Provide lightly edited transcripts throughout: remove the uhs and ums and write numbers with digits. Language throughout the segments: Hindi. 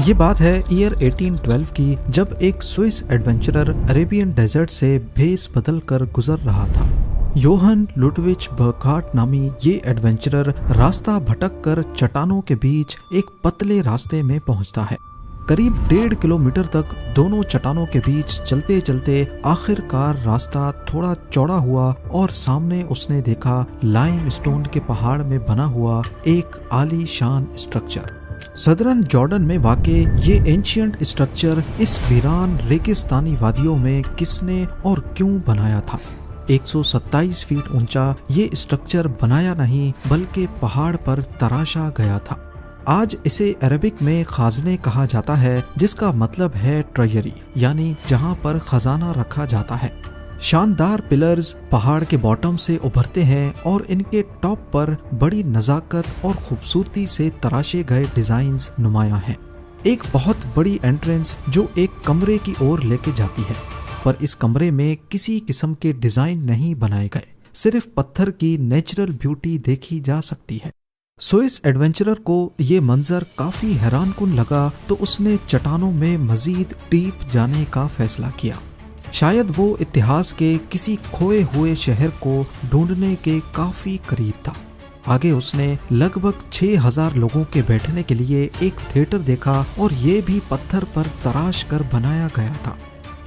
ये बात है ईयर 1812 की, जब एक स्विस एडवेंचरर अरेबियन डेजर्ट से भेस बदल कर गुजर रहा था। योहन लुडविच बर्गहार्ट नामी ये एडवेंचरर रास्ता भटक कर चट्टानों के बीच एक पतले रास्ते में पहुंचता है। करीब 1.5 किलोमीटर तक दोनों चट्टानों के बीच चलते चलते आखिरकार रास्ता थोड़ा चौड़ा हुआ और सामने उसने देखा लाइमस्टोन के पहाड़ में बना हुआ एक आलीशान स्ट्रक्चर। सदरन जॉर्डन में वाक़े ये एंशिएंट स्ट्रक्चर इस वीरान रेगिस्तानी वादियों में किसने और क्यों बनाया था। 127 फीट ऊंचा ये स्ट्रक्चर बनाया नहीं बल्कि पहाड़ पर तराशा गया था। आज इसे अरबिक में खाजने कहा जाता है, जिसका मतलब है ट्रेजरी, यानी जहां पर खजाना रखा जाता है। शानदार पिलर्स पहाड़ के बॉटम से उभरते हैं और इनके टॉप पर बड़ी नजाकत और खूबसूरती से तराशे गए डिजाइन्स नुमायां हैं। एक बहुत बड़ी एंट्रेंस जो एक कमरे की ओर लेके जाती है, पर इस कमरे में किसी किस्म के डिजाइन नहीं बनाए गए, सिर्फ पत्थर की नेचुरल ब्यूटी देखी जा सकती है। स्विस एडवेंचरर को ये मंजर काफी हैरानकुन लगा तो उसने चट्टानों में मजीद डीप जाने का फैसला किया। शायद वो इतिहास के किसी खोए हुए शहर को ढूंढने के काफी करीब था। आगे उसने लगभग 6000 लोगों के बैठने के लिए एक थिएटर देखा और ये भी पत्थर पर तराश कर बनाया गया था।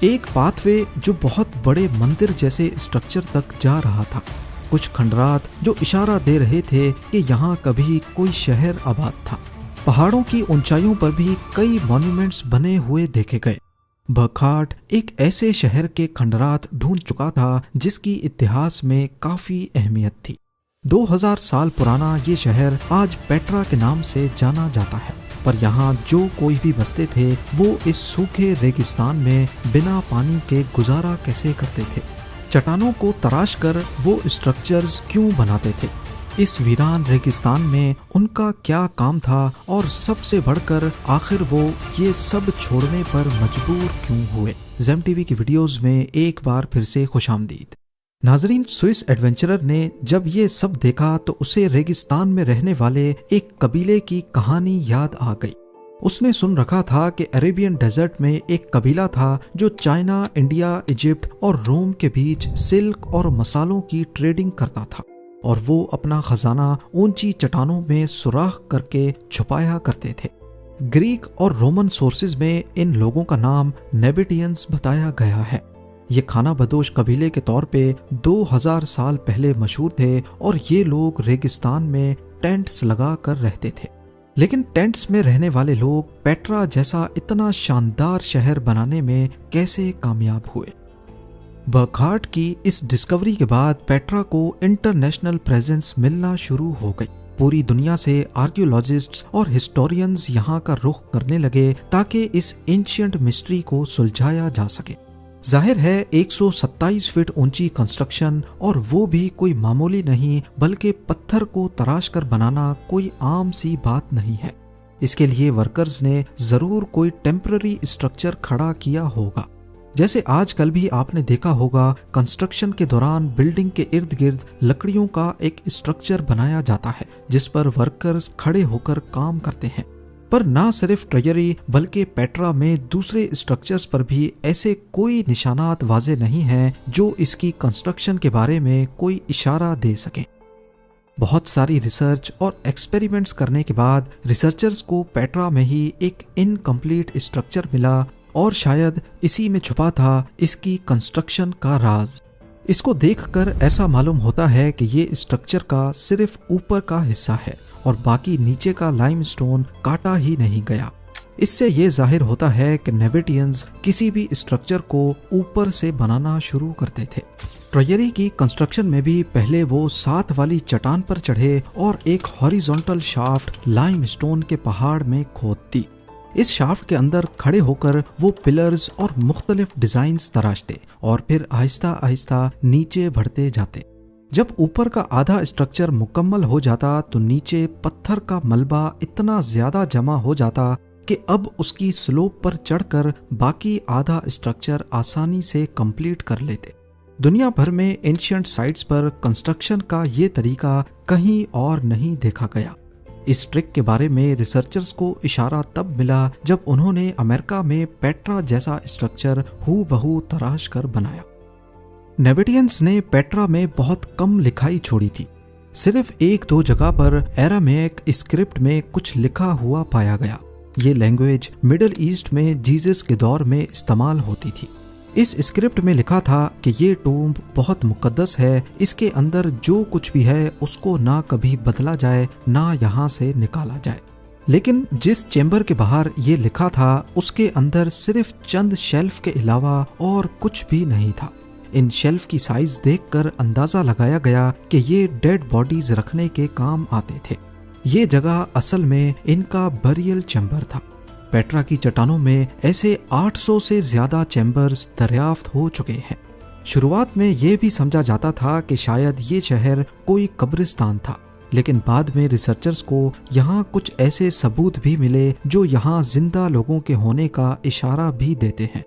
एक पाथवे जो बहुत बड़े मंदिर जैसे स्ट्रक्चर तक जा रहा था। कुछ खंडरात जो इशारा दे रहे थे कि यहाँ कभी कोई शहर आबाद था। पहाड़ों की ऊंचाइयों पर भी कई मॉन्यूमेंट्स बने हुए देखे गए। बर्गहार्ट एक ऐसे शहर के खंडरात ढूंढ चुका था जिसकी इतिहास में काफी अहमियत थी। 2000 साल पुराना ये शहर आज पेट्रा के नाम से जाना जाता है, पर यहाँ जो कोई भी बसते थे वो इस सूखे रेगिस्तान में बिना पानी के गुजारा कैसे करते थे। चट्टानों को तराश कर वो स्ट्रक्चर्स क्यों बनाते थे, इस वीरान रेगिस्तान में उनका क्या काम था, और सबसे बढ़कर आखिर वो ये सब छोड़ने पर मजबूर क्यों हुए। ज़ेम टीवी की वीडियोस में एक बार फिर से खुशामदीद। नाजरीन, स्विस एडवेंचरर ने जब ये सब देखा तो उसे रेगिस्तान में रहने वाले एक कबीले की कहानी याद आ गई। उसने सुन रखा था कि अरेबियन डेजर्ट में एक कबीला था जो चाइना, इंडिया, इजिप्ट और रोम के बीच सिल्क और मसालों की ट्रेडिंग करता था, और वो अपना खजाना ऊंची चट्टानों में सुराख करके छुपाया करते थे। ग्रीक और रोमन सोर्सेज में इन लोगों का नाम नेबेटियंस बताया गया है। ये खाना बदोश कबीले के तौर पे 2000 साल पहले मशहूर थे और ये लोग रेगिस्तान में टेंट्स लगा कर रहते थे। लेकिन टेंट्स में रहने वाले लोग पेट्रा जैसा इतना शानदार शहर बनाने में कैसे कामयाब हुए। बर्गहार्ट की इस डिस्कवरी के बाद पेट्रा को इंटरनेशनल प्रेजेंस मिलना शुरू हो गई। पूरी दुनिया से आर्कियोलॉजिस्ट्स और हिस्टोरियंस यहाँ का रुख करने लगे ताकि इस एंशिएंट मिस्ट्री को सुलझाया जा सके। जाहिर है 127 फीट ऊंची कंस्ट्रक्शन, और वो भी कोई मामूली नहीं बल्कि पत्थर को तराश कर बनाना कोई आम सी बात नहीं है। इसके लिए वर्कर्स ने जरूर कोई टेम्पररी स्ट्रक्चर खड़ा किया होगा। जैसे आजकल भी आपने देखा होगा, कंस्ट्रक्शन के दौरान बिल्डिंग के इर्द गिर्द लकड़ियों का एक स्ट्रक्चर बनाया जाता है जिस पर वर्कर्स खड़े होकर काम करते हैं। पर ना सिर्फ ट्रेजरी बल्कि पेट्रा में दूसरे स्ट्रक्चर्स पर भी ऐसे कोई निशानात वाजे नहीं हैं जो इसकी कंस्ट्रक्शन के बारे में कोई इशारा दे सकें। बहुत सारी रिसर्च और एक्सपेरिमेंट्स करने के बाद रिसर्चर्स को पेट्रा में ही एक इनकम्प्लीट स्ट्रक्चर मिला, और शायद इसी में छुपा था इसकी कंस्ट्रक्शन का राज। इसको देखकर ऐसा मालूम होता है कि ये स्ट्रक्चर का सिर्फ ऊपर का हिस्सा है और बाकी नीचे का लाइमस्टोन काटा ही नहीं गया। इससे ये जाहिर होता है कि नेबेटियंस किसी भी स्ट्रक्चर को ऊपर से बनाना शुरू करते थे। ट्रेजरी की कंस्ट्रक्शन में भी पहले वो 7 वाली चट्टान पर चढ़े और एक हॉरिजॉन्टल शाफ्ट लाइमस्टोन के पहाड़ में खोद दी। इस शाफ्ट के अंदर खड़े होकर वो पिलर्स और मुख्तलिफ डिजाइन्स तराशते और फिर आहिस्ता आहिस्ता नीचे बढ़ते जाते। जब ऊपर का आधा स्ट्रक्चर मुकम्मल हो जाता तो नीचे पत्थर का मलबा इतना ज्यादा जमा हो जाता कि अब उसकी स्लोप पर चढ़कर बाकी आधा स्ट्रक्चर आसानी से कंप्लीट कर लेते। दुनिया भर में एंशिएंट साइट्स पर कंस्ट्रक्शन का ये तरीका कहीं और नहीं देखा गया। इस ट्रिक के बारे में रिसर्चर्स को इशारा तब मिला जब उन्होंने अमेरिका में पेट्रा जैसा स्ट्रक्चर हूबहू तराश कर बनाया। नेविडियंस ने पेट्रा में बहुत कम लिखाई छोड़ी थी। सिर्फ एक दो जगह पर एरामेक स्क्रिप्ट में कुछ लिखा हुआ पाया गया। ये लैंग्वेज मिडिल ईस्ट में जीसस के दौर में इस्तेमाल होती थी। इस स्क्रिप्ट में लिखा था कि ये टूम्ब बहुत मुकद्दस है, इसके अंदर जो कुछ भी है उसको ना कभी बदला जाए ना यहाँ से निकाला जाए। लेकिन जिस चेंबर के बाहर ये लिखा था उसके अंदर सिर्फ चंद शेल्फ के अलावा और कुछ भी नहीं था। इन शेल्फ की साइज देखकर अंदाजा लगाया गया कि ये डेड बॉडीज रखने के काम आते थे। ये जगह असल में इनका बरियल चैम्बर था। पेट्रा की चट्टानों में ऐसे 800 से ज्यादा चैम्बर्स दरियाफ्त हो चुके हैं। शुरुआत में ये भी समझा जाता था कि शायद ये शहर कोई कब्रिस्तान था, लेकिन बाद में रिसर्चर्स को यहाँ कुछ ऐसे सबूत भी मिले जो यहाँ जिंदा लोगों के होने का इशारा भी देते हैं।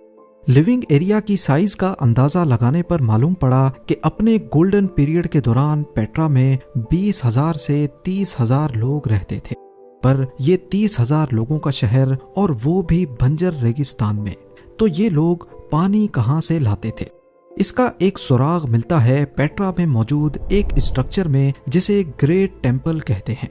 लिविंग एरिया की साइज का अंदाजा लगाने पर मालूम पड़ा कि अपने गोल्डन पीरियड के दौरान पेट्रा में 20,000 से 30,000 लोग रहते थे। पर ये 30,000 लोगों का शहर, और वो भी बंजर रेगिस्तान में, तो ये लोग पानी कहाँ से लाते थे? इसका एक सुराग मिलता है पेट्रा में मौजूद एक स्ट्रक्चर में जिसे ग्रेट टेम्पल कहते हैं।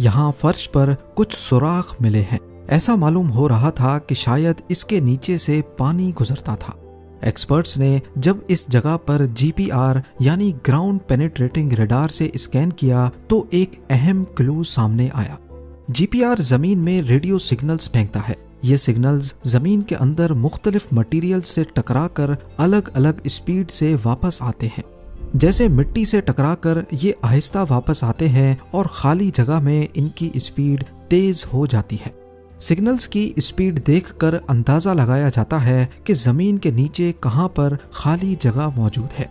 यहाँ फर्श पर कुछ सुराग मिले हैं। ऐसा मालूम हो रहा था कि शायद इसके नीचे से पानी गुजरता था। एक्सपर्ट्स ने जब इस जगह पर GPR यानी ग्राउंड पेनिट्रेटिंग रडार से स्कैन किया तो एक अहम क्लू सामने आया। GPR जमीन में रेडियो सिग्नल्स फेंकता है। ये सिग्नल्स जमीन के अंदर मुख्तलिफ मटेरियल से टकराकर अलग अलग स्पीड से वापस आते हैं। जैसे मिट्टी से टकराकर ये आहिस्ता वापस आते हैं और खाली जगह में इनकी स्पीड तेज हो जाती है। सिग्नल्स की स्पीड देखकर अंदाजा लगाया जाता है कि जमीन के नीचे कहां पर खाली जगह मौजूद है।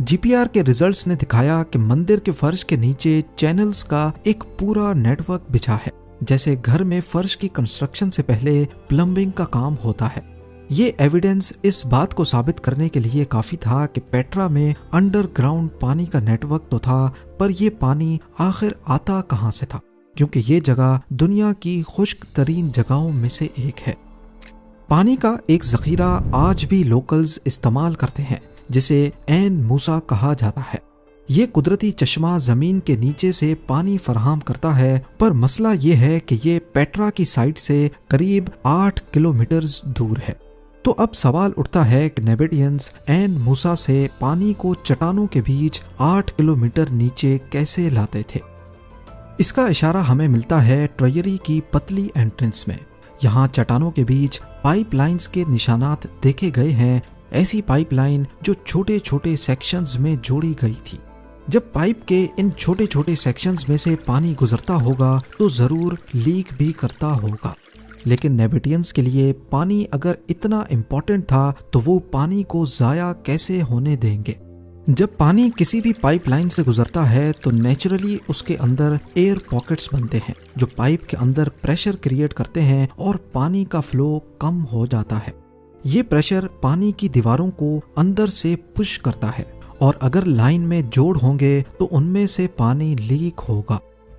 GPR के रिजल्ट्स ने दिखाया कि मंदिर के फर्श के नीचे चैनल्स का एक पूरा नेटवर्क बिछा है, जैसे घर में फर्श की कंस्ट्रक्शन से पहले प्लम्बिंग का काम होता है। ये एविडेंस इस बात को साबित करने के लिए काफी था कि पेट्रा में अंडरग्राउंड पानी का नेटवर्क तो था, पर यह पानी आखिर आता कहां से था, क्योंकि ये जगह दुनिया की खुश्क तरीन जगहों में से एक है। पानी का एक जखीरा आज भी लोकल्स इस्तेमाल करते हैं, जिसे ऐन मूसा कहा जाता है। ये कुदरती चश्मा जमीन के नीचे से पानी फराहम करता है, पर मसला ये है कि ये पेट्रा की साइड से करीब 8 किलोमीटर दूर है। तो अब सवाल उठता है कि नेविडियंस ऐन मूसा से पानी को चट्टानों के बीच 8 किलोमीटर नीचे कैसे लाते थे? इसका इशारा हमें मिलता है ट्रयरी की पतली एंट्रेंस में। यहाँ चट्टानों के बीच पाइपलाइंस के निशानात देखे गए हैं, ऐसी पाइपलाइन जो छोटे छोटे सेक्शंस में जोड़ी गई थी। जब पाइप के इन छोटे छोटे सेक्शंस में से पानी गुजरता होगा तो जरूर लीक भी करता होगा। लेकिन नेविडियंस के लिए पानी अगर इतना इम्पोर्टेंट था तो वो पानी को जाया कैसे होने देंगे? जब पानी किसी भी पाइपलाइन से गुजरता है तो नेचुरली उसके अंदर एयर पॉकेट्स बनते हैं जो पाइप के अंदर प्रेशर क्रिएट करते हैं और पानी का फ्लो कम हो जाता है। ये प्रेशर पानी की दीवारों को अंदर से पुश करता है और अगर लाइन में जोड़ होंगे तो उनमें से पानी लीक होगा।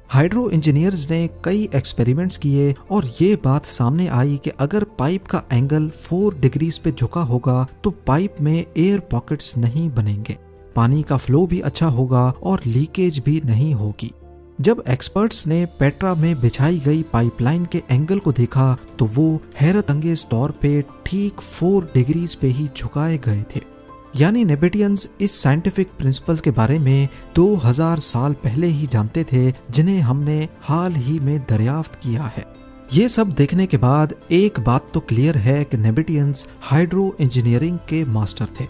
हाइड्रो इंजीनियर्स ने कई एक्सपेरिमेंट्स किए और ये बात सामने आई कि अगर पाइप का एंगल 4 डिग्रीज पे झुका होगा तो पाइप में एयर पॉकेट्स नहीं बनेंगे, पानी का फ्लो भी अच्छा होगा और लीकेज भी नहीं होगी। जब एक्सपर्ट्स ने पेट्रा में बिछाई गई पाइपलाइन के एंगल को देखा तो वो हैरत अंगेज तौर पे ठीक 4 डिग्रीज पे ही झुकाए गए थे। यानी नेविडियंस इस साइंटिफिक प्रिंसिपल के बारे में 2000 साल पहले ही जानते थे, जिन्हें हमने हाल ही में दरियाफ्त किया है। ये सब देखने के बाद एक बात तो क्लियर है कि नेविडियंस हाइड्रो इंजीनियरिंग के मास्टर थे।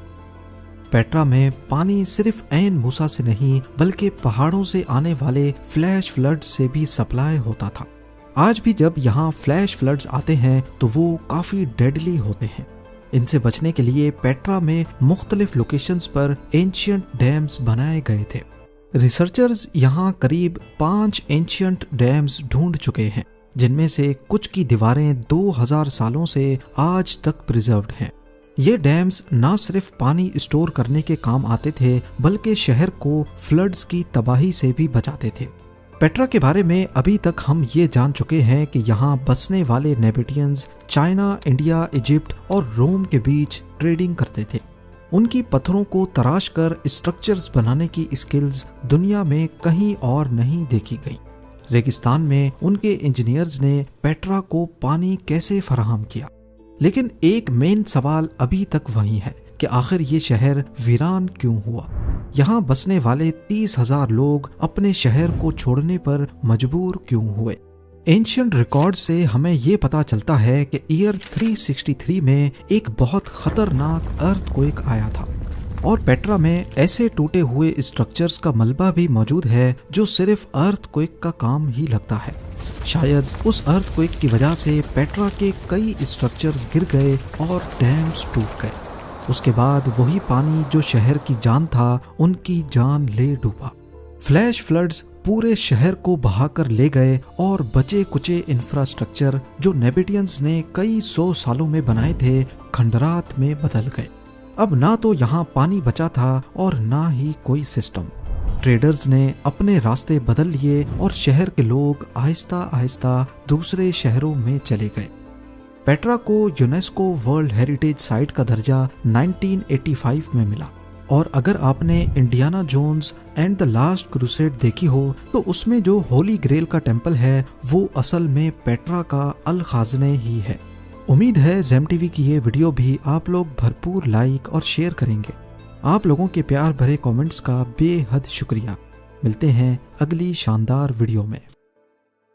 पेट्रा में पानी सिर्फ ऐन मूसा से नहीं बल्कि पहाड़ों से आने वाले फ्लैश फ्लड्स से भी सप्लाई होता था। आज भी जब यहाँ फ्लैश फ्लड्स आते हैं तो वो काफी डेडली होते हैं। इनसे बचने के लिए पेट्रा में मुख्तलिफ लोकेशंस पर एंशियंट डैम्स बनाए गए थे। रिसर्चर्स यहाँ करीब 5 एंशियंट डैम्स ढूंढ चुके हैं, जिनमें से कुछ की दीवारें 2000 सालों से आज तक प्रिजर्व्ड हैं। ये डैम्स ना सिर्फ पानी स्टोर करने के काम आते थे बल्कि शहर को फ्लड्स की तबाही से भी बचाते थे। पेट्रा के बारे में अभी तक हम ये जान चुके हैं कि यहाँ बसने वाले नेबेटियंस चाइना, इंडिया, इजिप्ट और रोम के बीच ट्रेडिंग करते थे। उनकी पत्थरों को तराश कर स्ट्रक्चर्स बनाने की स्किल्स दुनिया में कहीं और नहीं देखी गई। रेगिस्तान में उनके इंजीनियर्स ने पेट्रा को पानी कैसे फराहम किया, लेकिन एक मेन सवाल अभी तक वही है कि आखिर ये शहर वीरान क्यों हुआ। यहाँ बसने वाले 30,000 लोग अपने शहर को छोड़ने पर मजबूर क्यों हुए। एंशिएंट रिकॉर्ड से हमें ये पता चलता है कि ईयर 363 में एक बहुत खतरनाक अर्थक्वेक आया था और पेट्रा में ऐसे टूटे हुए स्ट्रक्चर्स का मलबा भी मौजूद है जो सिर्फ अर्थक्वेक का काम ही लगता है। शायद उस अर्थक्वेक की वजह से पेट्रा के कई स्ट्रक्चर्स गिर गए और डैम्स टूट गए। उसके बाद वही पानी जो शहर की जान था, उनकी जान ले डूबा। फ्लैश फ्लड्स पूरे शहर को बहाकर ले गए और बचे कुचे इंफ्रास्ट्रक्चर जो नेबेटियंस ने कई 100 सालों में बनाए थे, खंडरात में बदल गए। अब ना तो यहाँ पानी बचा था और ना ही कोई सिस्टम। ट्रेडर्स ने अपने रास्ते बदल लिए और शहर के लोग आहिस्ता आहिस्ता दूसरे शहरों में चले गए। पेट्रा को यूनेस्को वर्ल्ड हेरिटेज साइट का दर्जा 1985 में मिला और अगर आपने Indiana Jones and the Last Crusade देखी हो तो उसमें जो होली ग्रेल का टेम्पल है वो असल में पेट्रा का अल खाजने ही है। उम्मीद है ज़ेम टीवी की ये वीडियो भी आप लोग भरपूर लाइक और शेयर करेंगे। आप लोगों के प्यार भरे कमेंट्स का बेहद शुक्रिया। मिलते हैं अगली शानदार वीडियो में।